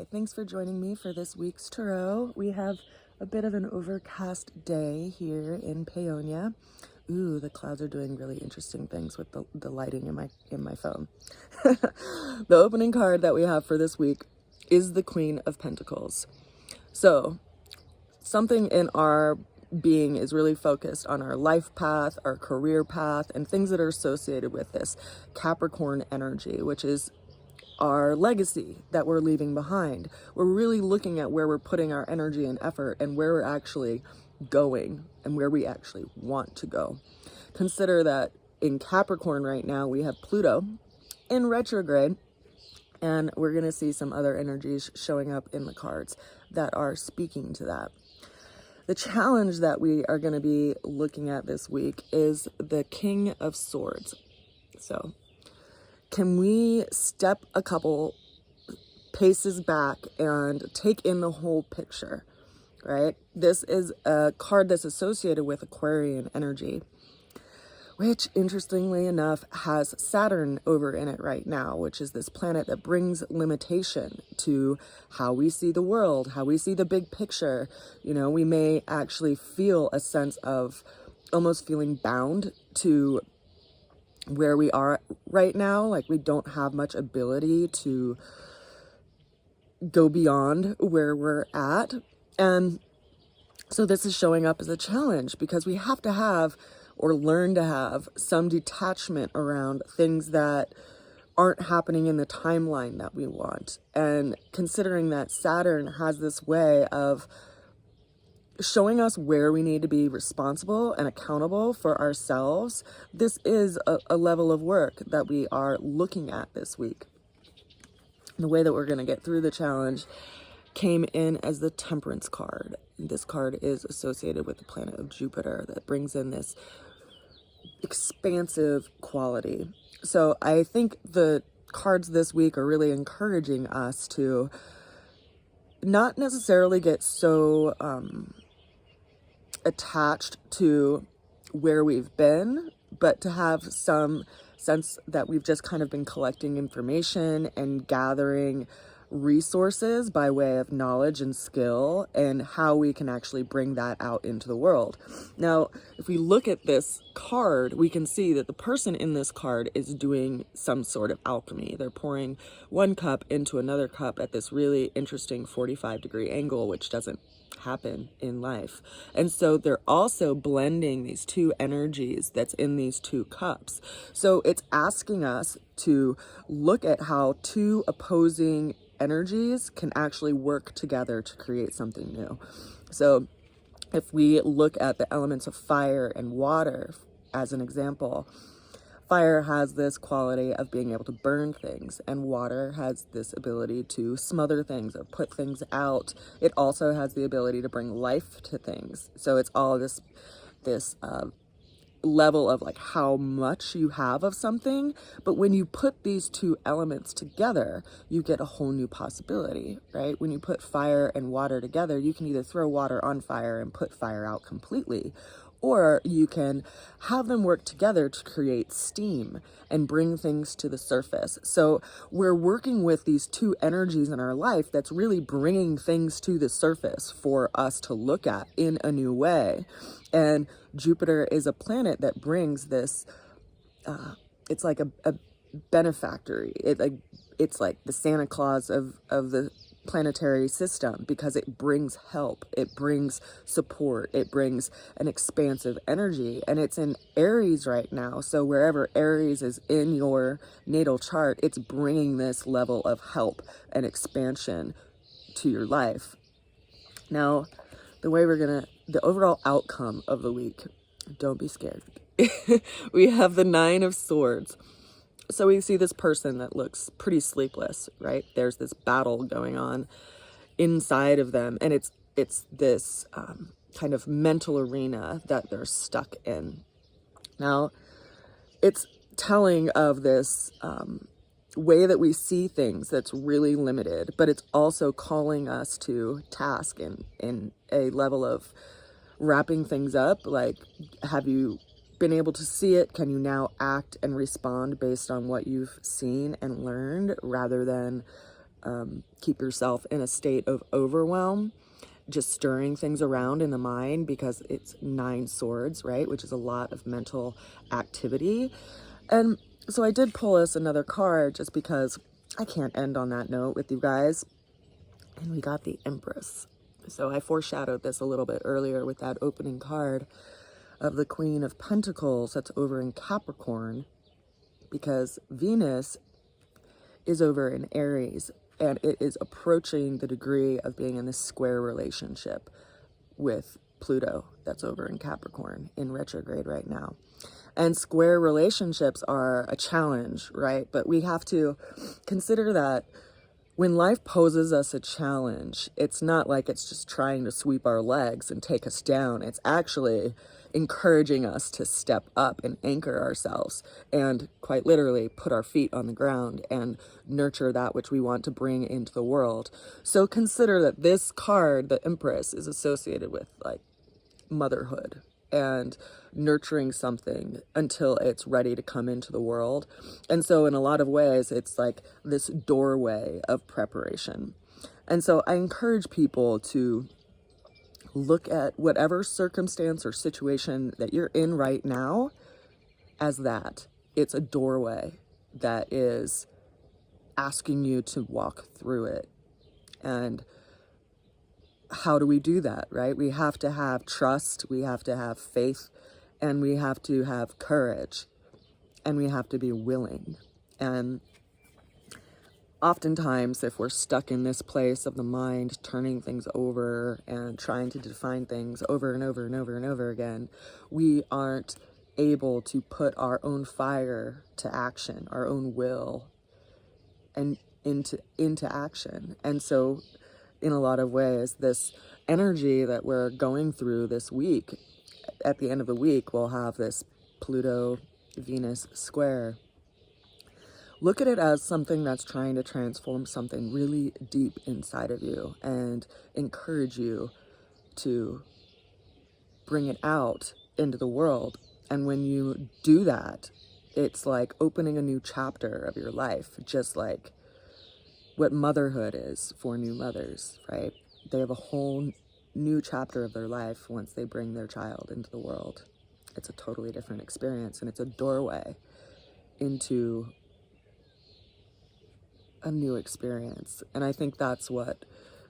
Hi, thanks for joining me for this week's tarot. We have a bit of an overcast day here in Paonia. Ooh, the clouds are doing really interesting things with the lighting in my phone. The opening card that we have for this week is the Queen of Pentacles. So, something in our being is really focused on our life path, our career path, and things that are associated with this Capricorn energy, which is our legacy that we're leaving behind. We're really looking at where we're putting our energy and effort and where we're actually going and where we actually want to go. Consider that in Capricorn right now, we have Pluto in retrograde, and we're going to see some other energies showing up in the cards that are speaking to that. The challenge that we are going to be looking at this week is the King of Swords. So, can we step a couple paces back and take in the whole picture, right? This is a card that's associated with Aquarian energy, which, interestingly enough, has Saturn over in it right now, which is this planet that brings limitation to how we see the world, how we see the big picture. You know, we may actually feel a sense of almost feeling bound to where we are right now, like we don't have much ability to go beyond where we're at. And so this is showing up as a challenge because we have to have or learn to have some detachment around things that aren't happening in the timeline that we want. And considering that Saturn has this way of showing us where we need to be responsible and accountable for ourselves, this is a level of work that we are looking at this week. The way that we're going to get through the challenge came in as the Temperance card. This card is associated with the planet of Jupiter that brings in this expansive quality. So I think the cards this week are really encouraging us to not necessarily get so attached to where we've been, but to have some sense that we've just kind of been collecting information and gathering resources by way of knowledge and skill, and how we can actually bring that out into the world. Now, if we look at this card, we can see that the person in this card is doing some sort of alchemy. They're pouring one cup into another cup at this really interesting 45-degree angle, which doesn't happen in life. And so they're also blending these two energies that's in these two cups. So it's asking us to look at how two opposing energies can actually work together to create something new. So if we look at the elements of fire and water as an example, fire has this quality of being able to burn things, and water has this ability to smother things or put things out. It also has the ability to bring life to things. So it's all this level of like how much you have of something. But when you put these two elements together, you get a whole new possibility, right? When you put fire and water together, you can either throw water on fire and put fire out completely, or you can have them work together to create steam and bring things to the surface. So we're working with these two energies in our life that's really bringing things to the surface for us to look at in a new way. And Jupiter is a planet that brings this, it's like a benefactor. It's like the Santa Claus of the planetary system, because it brings help, it brings support, it brings an expansive energy, and it's in Aries right now. So wherever Aries is in your natal chart, it's bringing this level of help and expansion to your life. Now, the overall outcome of the week, don't be scared. We have the Nine of Swords. So we see this person that looks pretty sleepless, right? There's this battle going on inside of them, and it's this kind of mental arena that they're stuck in. Now, it's telling of this way that we see things that's really limited, but it's also calling us to task in a level of wrapping things up. Like, have you been able to see it? Can you now act and respond based on what you've seen and learned, rather than keep yourself in a state of overwhelm, just stirring things around in the mind, because it's 9 swords, right? Which is a lot of mental activity. And so I did pull us another card just because I can't end on that note with you guys. And we got the Empress. So I foreshadowed this a little bit earlier with that opening card of the Queen of Pentacles that's over in Capricorn, because Venus is over in Aries, and it is approaching the degree of being in this square relationship with Pluto that's over in Capricorn in retrograde right now. And square relationships are a challenge, right? But we have to consider that when life poses us a challenge, it's not like it's just trying to sweep our legs and take us down. It's actually encouraging us to step up and anchor ourselves and, quite literally, put our feet on the ground and nurture that which we want to bring into the world. So consider that this card, the Empress, is associated with like motherhood and nurturing something until it's ready to come into the world. And so in a lot of ways, it's like this doorway of preparation. And so I encourage people to look at whatever circumstance or situation that you're in right now as that. It's a doorway that is asking you to walk through it. And how do we do that, right? We have to have trust, we have to have faith, and we have to have courage, and we have to be willing. And oftentimes, if we're stuck in this place of the mind, turning things over and trying to define things over and over and over and over again, we aren't able to put our own fire to action, our own will, and into action. And so in a lot of ways, this energy that we're going through this week, at the end of the week, we'll have this Pluto-Venus square. Look at it as something that's trying to transform something really deep inside of you and encourage you to bring it out into the world. And when you do that, it's like opening a new chapter of your life, just like what motherhood is for new mothers, right? They have a whole new chapter of their life once they bring their child into the world. It's a totally different experience, and it's a doorway into a new experience. And I think that's what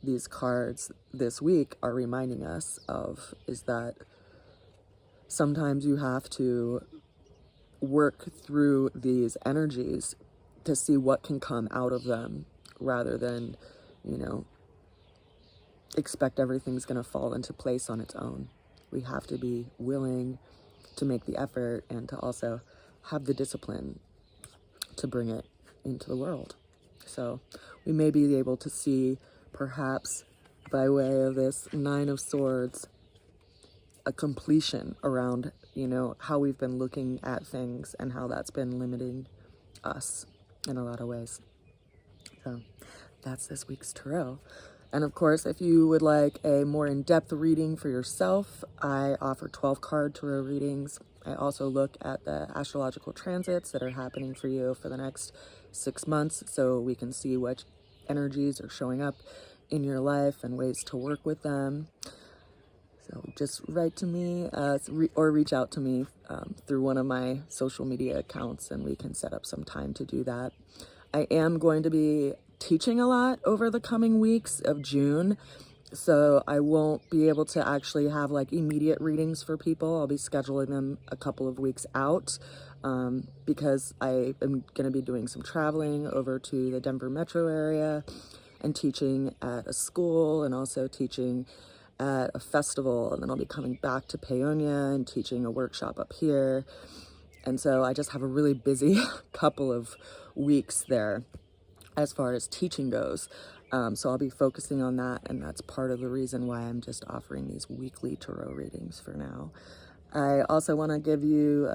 these cards this week are reminding us of, is that sometimes you have to work through these energies to see what can come out of them, rather than, expect everything's going to fall into place on its own. We have to be willing to make the effort and to also have the discipline to bring it into the world. So we may be able to see, perhaps by way of this 9 of Swords, a completion around, how we've been looking at things and how that's been limiting us in a lot of ways. So that's this week's tarot. And of course, if you would like a more in-depth reading for yourself, I offer 12-card tarot readings. I also look at the astrological transits that are happening for you for the next 6 months, so we can see which energies are showing up in your life and ways to work with them. So just write to me or reach out to me through one of my social media accounts, and we can set up some time to do that. I am going to be teaching a lot over the coming weeks of June, so I won't be able to actually have like immediate readings for people. I'll be scheduling them a couple of weeks out because I am going to be doing some traveling over to the Denver metro area and teaching at a school and also teaching at a festival, and then I'll be coming back to Paonia and teaching a workshop up here. And so I just have a really busy couple of weeks there as far as teaching goes. So I'll be focusing on that, and that's part of the reason why I'm just offering these weekly tarot readings for now. I also want to give you,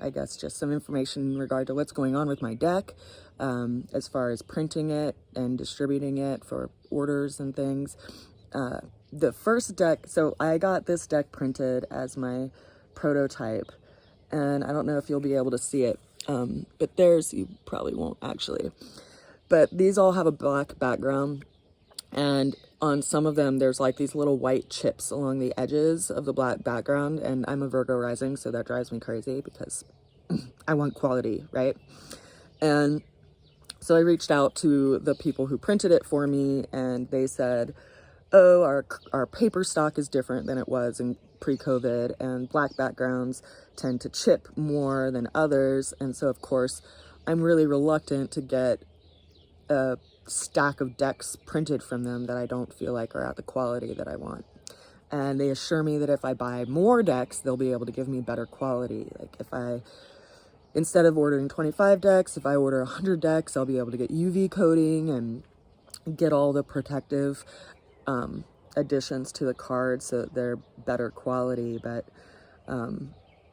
I guess, just some information in regard to what's going on with my deck, as far as printing it and distributing it for orders and things. The first deck, so I got this deck printed as my prototype, and I don't know if you'll be able to see it, but you probably won't actually. But these all have a black background, and on some of them there's like these little white chips along the edges of the black background, and I'm a Virgo rising, so that drives me crazy because I want quality, right? And so I reached out to the people who printed it for me, and they said, oh, our paper stock is different than it was in pre-COVID, and black backgrounds tend to chip more than others. And so, of course, I'm really reluctant to get a stack of decks printed from them that I don't feel like are at the quality that I want. And they assure me that if I buy more decks, they'll be able to give me better quality. Like if I, instead of ordering 25 decks, if I order 100 decks, I'll be able to get UV coating and get all the protective additions to the cards so that they're better quality. But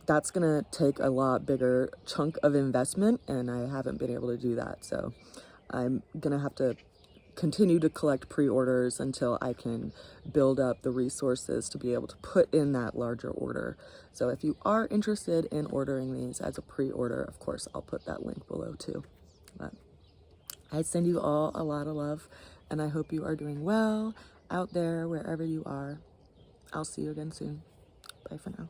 that's gonna take a lot bigger chunk of investment, and I haven't been able to do that. So I'm gonna have to continue to collect pre-orders until I can build up the resources to be able to put in that larger order. So if you are interested in ordering these as a pre-order, of course, I'll put that link below too. But I send you all a lot of love, and I hope you are doing well out there, wherever you are. I'll see you again soon. Bye for now.